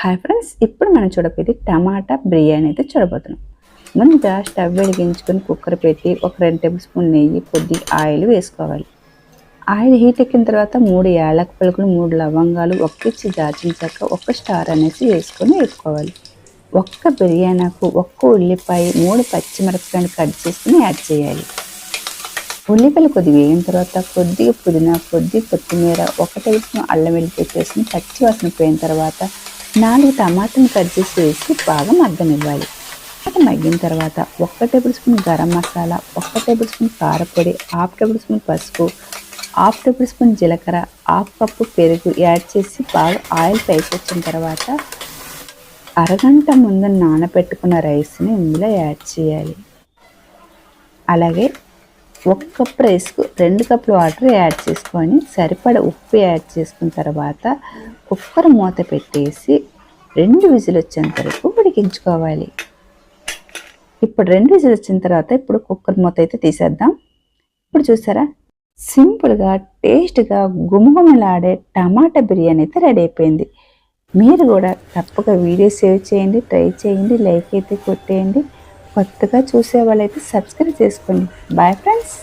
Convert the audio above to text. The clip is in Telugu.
హాయ్ ఫ్రెండ్స్, ఇప్పుడు మనం చూడబోయేది టమాటా బిర్యానీ అయితే చూడబోతున్నాం. ముందుగా స్టవ్ వెలిగించుకొని కుక్కర్ పెట్టి ఒక 2 టేబుల్ స్పూన్ నెయ్యి, కొద్ది ఆయిల్ వేసుకోవాలి. ఆయిల్ హీట్ ఎక్కిన తర్వాత 3 యాలక్ పలుకులు, 3 లవంగాలు, 1 పిచ్చి దాల్చిన చెక్క, 1 స్టార్ అనేసి వేసుకొని వేపుకోవాలి. ఒక్క బిర్యానీకు 1 ఉల్లిపాయ, 3 పచ్చిమిరపకాయలు కట్ చేసుకుని యాడ్ చేయాలి. ఉల్లిపాయలు కొద్దిగా వేగిన తర్వాత కొద్దిగా పుదీనా, కొద్దిగా కొత్తిమీర, 1 టేబుల్ స్పూన్ అల్లం వెల్లుల్లి పేస్ట్ పచ్చి వాసన పోయిన తర్వాత 4 టమాటాలు కట్ చేసి వేసి బాగా మగ్గనివ్వాలి. మగ్గిన తర్వాత 1 table spoon garam masala, 1 table spoon కారపొడి, 1/2 టేబుల్ స్పూన్ పసుపు, 1/2 టేబుల్ స్పూన్ జీలకర్ర, 1/2 కప్పు పెరుగు యాడ్ చేసి బాగా ఆయిల్ పైకి వచ్చిన తర్వాత అరగంట ముందు నానబెట్టుకున్న రైస్ని ఇందులో యాడ్ చేయాలి. అలాగే 1 కప్ రైస్కు 2 కప్పులు వాటర్ యాడ్ చేసుకొని సరిపడ ఉప్పు యాడ్ చేసుకున్న తర్వాత కుక్కర్ మూత పెట్టేసి 2 విజిల్ వచ్చేంత వరకు ఉడికించుకోవాలి. ఇప్పుడు 2 విజిల్ వచ్చిన తర్వాత ఇప్పుడు కుక్కర్ మూత అయితే తీసేద్దాం. ఇప్పుడు చూసారా, సింపుల్గా టేస్ట్గా గుమగుమలాడే టమాటా బిర్యానీ అయితే రెడీ అయిపోయింది. మీరు కూడా తప్పక వీడియో సేవ్ చేయండి, ట్రై చేయండి, లైక్ అయితే కొట్టేయండి. కొత్తగా చూసే వాళ్ళైతే సబ్స్క్రైబ్ చేసుకోండి. Bye friends.